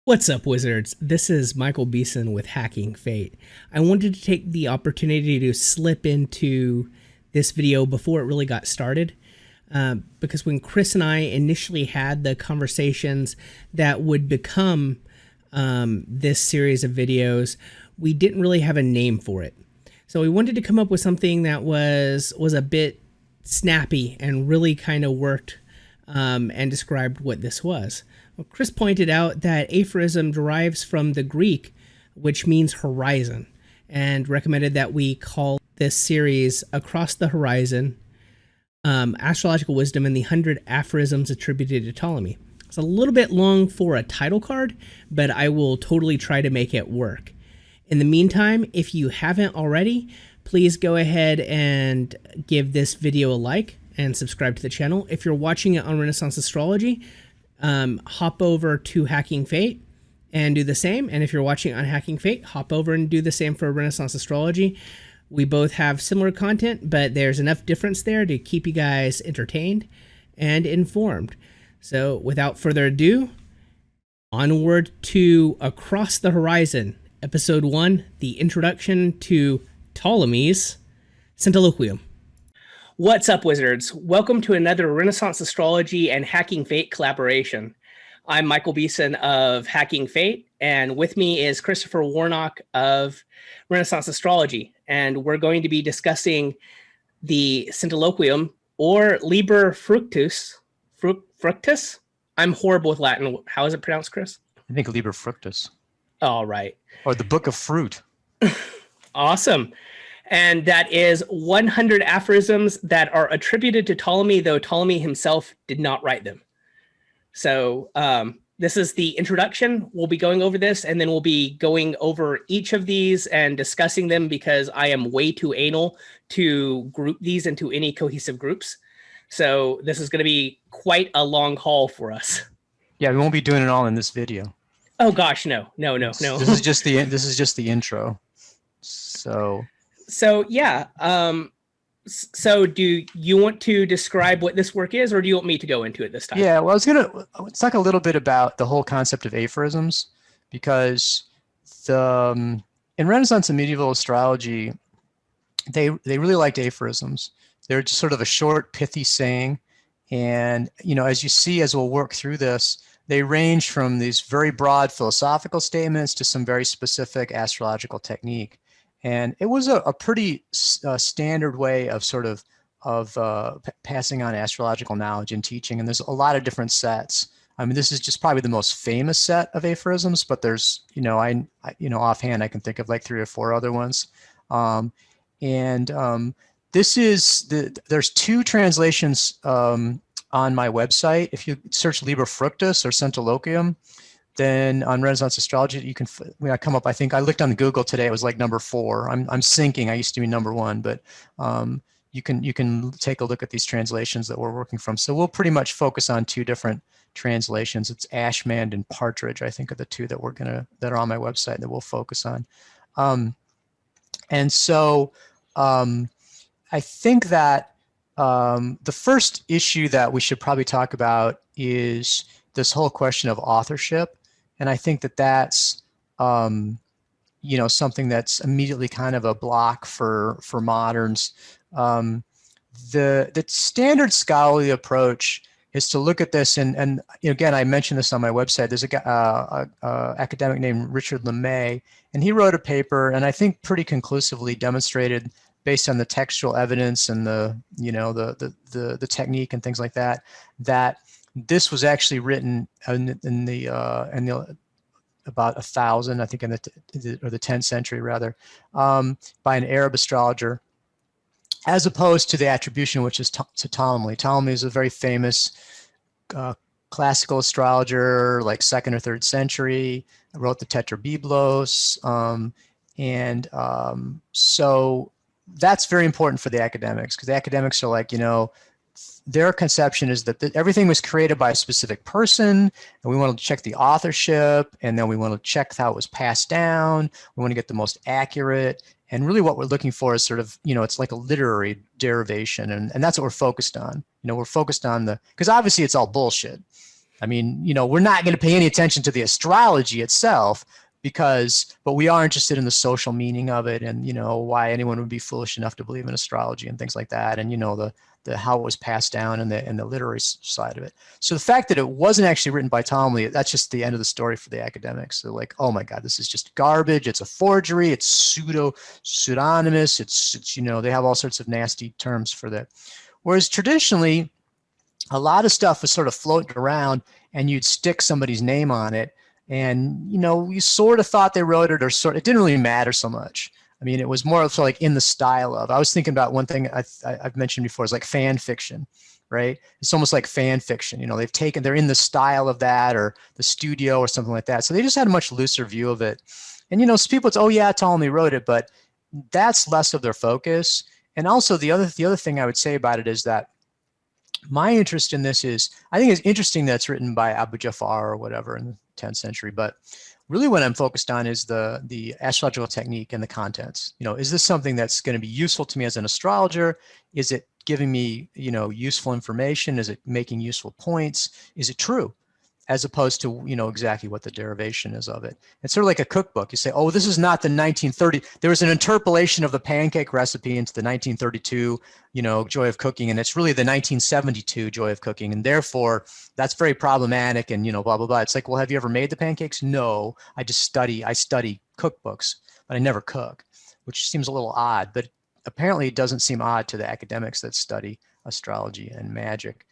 What's up, wizards? This is Michael Beeson with Hacking Fate. I wanted to take the opportunity to slip into this video before it really got started, because when Chris and I initially had the conversations that would become this series of videos, we didn't really have a name for it. So we wanted to come up with something that was a bit snappy and really kind of worked and described what this was. Well, Chris pointed out that aphorism derives from the Greek, which means horizon, and recommended that we call this series Across the Horizon, Astrological Wisdom and the 100 Aphorisms Attributed to Ptolemy. It's a little bit long for a title card, but I will totally try to make it work. In the meantime, if you haven't already, please go ahead and give this video a like and subscribe to the channel. If you're watching it on Renaissance Astrology, hop over to Hacking Fate and do the same. And if you're watching on Hacking Fate, hop over and do the same for Renaissance Astrology. We both have similar content, but there's enough difference there to keep you guys entertained and informed. So without further ado, onward to Across the Horizon, Episode 1, the introduction to Ptolemy's Centiloquium. What's up, wizards? Welcome to another Renaissance Astrology and Hacking Fate collaboration. I'm Michael Beeson of Hacking Fate, and with me is Christopher Warnock of Renaissance Astrology, and we're going to be discussing the Centiloquium, or Liber Fructus. Fructus? I'm horrible with Latin. How is it pronounced, Chris? I think Liber Fructus. All right. Or the Book of Fruit. Awesome. And that is 100 aphorisms that are attributed to Ptolemy, though Ptolemy himself did not write them. So this is the introduction. We'll be going over this, and then we'll be going over each of these and discussing them, because I am way too anal to group these into any cohesive groups. So this is going to be quite a long haul for us. Yeah, we won't be doing it all in this video. Oh gosh, no. This is just the intro. So yeah, so do you want to describe what this work is, or do you want me to go into it this time? Yeah, well, let's talk a little bit about the whole concept of aphorisms, because in Renaissance and medieval astrology, they really liked aphorisms. They're just sort of a short, pithy saying, and as you see, as we'll work through this, they range from these very broad philosophical statements to some very specific astrological technique. And it was a pretty standard way of passing on astrological knowledge and teaching. And there's a lot of different sets. I mean, this is just probably the most famous set of aphorisms, but there's, offhand, I can think of like 3 or 4 other ones. There's 2 translations on my website. If you search Liber Fructus or Centiloquium, then on Renaissance Astrology, you can, when I come up, I think I looked on Google today, it was like number 4. I'm syncing. I used to be number 1, but you can take a look at these translations that we're working from. So we'll pretty much focus on 2 different translations. It's Ashman and Partridge, I think, are the 2 that that are on my website that we'll focus on. I think that the first issue that we should probably talk about is this whole question of authorship. And I think that that's, something that's immediately kind of a block for moderns. The standard scholarly approach is to look at this, and again, I mentioned this on my website. There's a academic named Richard LeMay, and he wrote a paper, and I think pretty conclusively demonstrated, based on the textual evidence and the technique and things like that, that this was actually written in the about 1000, I think, or the 10th century rather, by an Arab astrologer, as opposed to the attribution, which is to Ptolemy. Ptolemy is a very famous classical astrologer, like 2nd or 3rd century. Wrote the Tetrabiblos, so that's very important for the academics, because the academics are like, their conception is that everything was created by a specific person, and we want to check the authorship, and then we want to check how it was passed down. We want to get the most accurate, and really what we're looking for is sort of, it's like a literary derivation, and that's what we're focused on. We're focused on because obviously it's all bullshit. I mean, we're not going to pay any attention to the astrology itself but we are interested in the social meaning of it, and why anyone would be foolish enough to believe in astrology and things like that, and the how it was passed down and the literary side of it. So the fact that it wasn't actually written by Ptolemy, that's just the end of the story for the academics. They're like, oh my God, this is just garbage. It's a forgery. It's pseudonymous. It's they have all sorts of nasty terms for that. Whereas traditionally, a lot of stuff was sort of floating around, and you'd stick somebody's name on it, and you sort of thought they wrote it, or it didn't really matter so much. I mean, it was more of like in the style of. I was thinking about one thing I've mentioned before is like fan fiction, right? It's almost like fan fiction. They're in the style of that, or the studio or something like that. So they just had a much looser view of it. And some people say, oh yeah, Ptolemy wrote it, but that's less of their focus. And also the other thing I would say about it is that my interest in this is, I think it's interesting that it's written by Abu Jafar or whatever in the 10th century, but really what I'm focused on is the astrological technique and the contents. Is this something that's going to be useful to me as an astrologer? Is it giving me, useful information? Is it making useful points? Is it true? As opposed to, exactly what the derivation is of it. It's sort of like a cookbook. You say, oh, this is not the 1930, there was an interpolation of the pancake recipe into the 1932, Joy of Cooking, and it's really the 1972 Joy of Cooking, and therefore that's very problematic, and, blah, blah, blah. It's like, well, have you ever made the pancakes? No, I study cookbooks, but I never cook, which seems a little odd, but apparently it doesn't seem odd to the academics that study astrology and magic.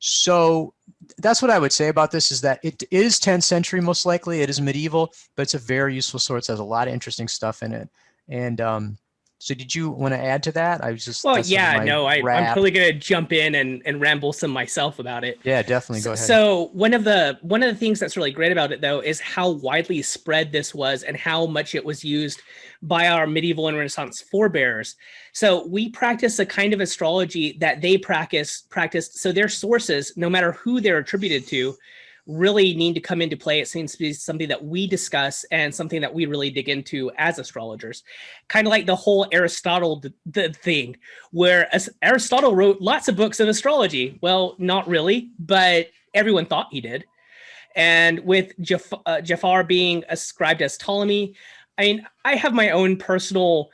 So that's what I would say about this, is that it is 10th century, most likely. It is medieval, but it's a very useful source. It has a lot of interesting stuff in it. And so did you want to add to that? I was just, well, yeah, no, I'm totally going to jump in and ramble some myself about it. Yeah, definitely. Go ahead. So one of the things that's really great about it, though, is how widely spread this was and how much it was used by our medieval and Renaissance forebears. So we practice a kind of astrology that they practiced. So their sources, no matter who they're attributed to, really need to come into play. It seems to be something that we discuss and something that we really dig into as astrologers. Kind of like the whole Aristotle thing, where Aristotle wrote lots of books of astrology. Well, not really, but everyone thought he did. And with Jafar being ascribed as Ptolemy, I mean, I have my own personal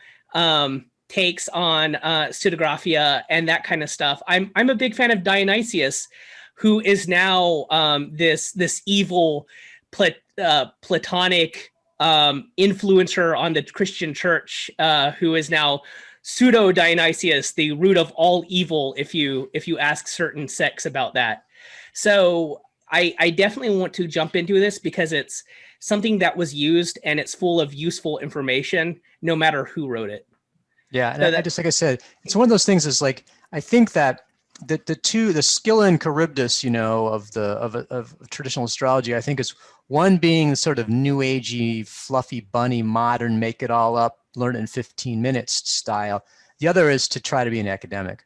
takes on pseudographia and that kind of stuff. I'm a big fan of Dionysius, who is now this evil Platonic influencer on the Christian church, who is now pseudo Dionysius, the root of all evil, if you ask certain sects about that. So I definitely want to jump into this because it's something that was used and it's full of useful information, no matter who wrote it. Yeah, and I just, like I said, it's one of those things. Is like, I think that the Scylla and Charybdis, of traditional astrology, I think is one being sort of new agey, fluffy bunny, modern, make it all up, learn it in 15 minutes style. The other is to try to be an academic,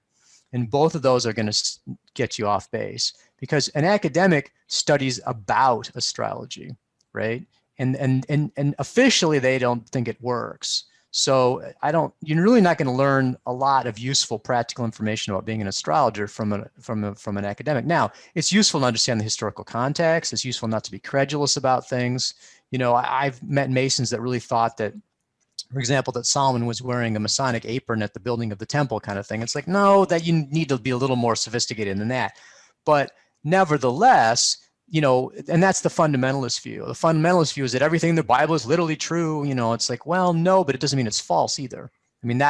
and both of those are going to get you off base, because an academic studies about astrology, right? And officially they don't think it works. So you're really not going to learn a lot of useful practical information about being an astrologer from an academic. Now, it's useful to understand the historical context. It's useful not to be credulous about things. I've met Masons that really thought that, for example, that Solomon was wearing a Masonic apron at the building of the temple kind of thing. It's like, no, that you need to be a little more sophisticated than that. But nevertheless, and that's the fundamentalist view. The fundamentalist view is that everything in the Bible is literally true. It's like, well, no, but it doesn't mean it's false either. I mean,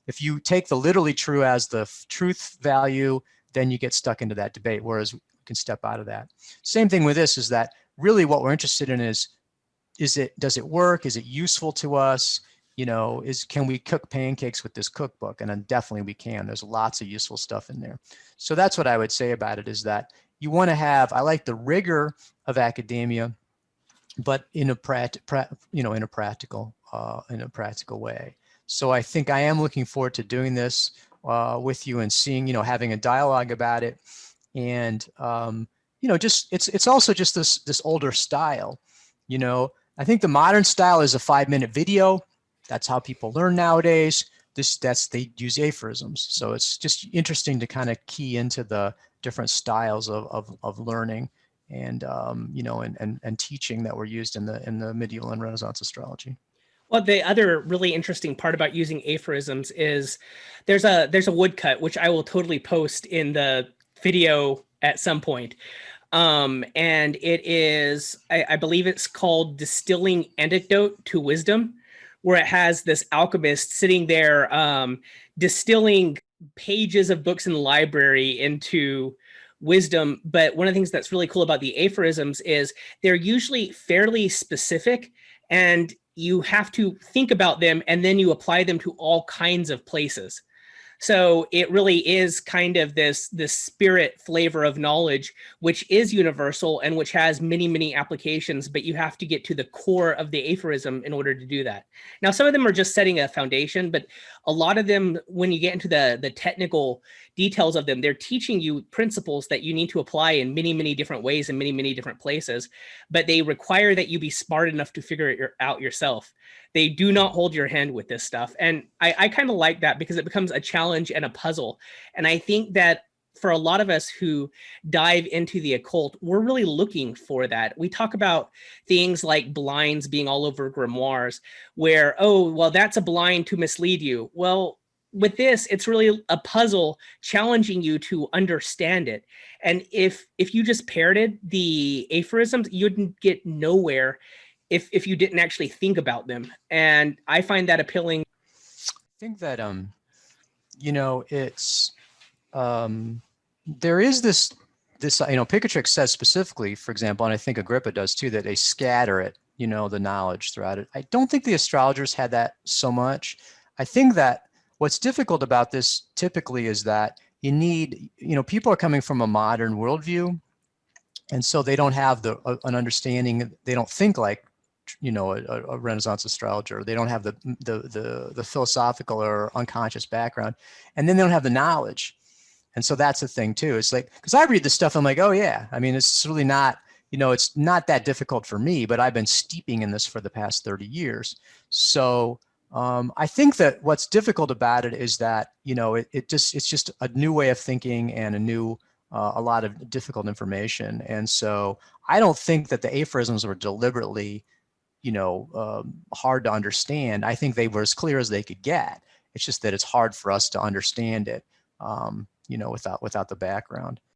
if you take the literally true as the truth value, then you get stuck into that debate, whereas we can step out of that. Same thing with this, is that really what we're interested in is does it work? Is it useful to us? Can we cook pancakes with this cookbook? And then definitely we can. There's lots of useful stuff in there. So that's what I would say about it, is that you want to have, I like the rigor of academia, but in a practical way. So I think I am looking forward to doing this with you and seeing, having a dialogue about it. And, it's also just this older style. I think the modern style is a 5-minute video. That's how people learn nowadays. They use aphorisms. So it's just interesting to kind of key into the different styles of learning and and teaching that were used in the medieval and Renaissance astrology. Well, the other really interesting part about using aphorisms is there's a woodcut which I will totally post in the video at some point. And it is, I believe it's called Distilling Antidote to Wisdom, where it has this alchemist sitting there distilling pages of books in the library into wisdom. But one of the things that's really cool about the aphorisms is they're usually fairly specific, and you have to think about them and then you apply them to all kinds of places. So it really is kind of this spirit flavor of knowledge, which is universal and which has many applications, but you have to get to the core of the aphorism in order to do that. Now, some of them are just setting a foundation, but a lot of them, when you get into the technical details of them, they're teaching you principles that you need to apply in many different ways in many different places, but they require that you be smart enough to figure it out yourself. They do not hold your hand with this stuff. And I kind of like that because it becomes a challenge and a puzzle. And I think that for a lot of us who dive into the occult, we're really looking for that. We talk about things like blinds being all over grimoires where, oh, well, that's a blind to mislead you. Well, with this, it's really a puzzle challenging you to understand it. And if you just parroted the aphorisms, you'd get nowhere if you didn't actually think about them. And I find that appealing. I think that it's there is this Picatrix says specifically, for example, and I think Agrippa does too, that they scatter it, the knowledge throughout it. I don't think the astrologers had that so much. I think that what's difficult about this typically is that you need, people are coming from a modern worldview, and so they don't have an understanding. They don't think like a Renaissance astrologer. They don't have the philosophical or unconscious background, and then they don't have the knowledge. And so that's the thing too. It's like, because I read this stuff, I'm like, oh yeah, I mean, it's really not, it's not that difficult for me, but I've been steeping in this for the past 30 years. So I think that what's difficult about it is that, it's just a new way of thinking and a lot of difficult information. And so I don't think that the aphorisms were deliberately, hard to understand. I think they were as clear as they could get. It's just that it's hard for us to understand it, without the background.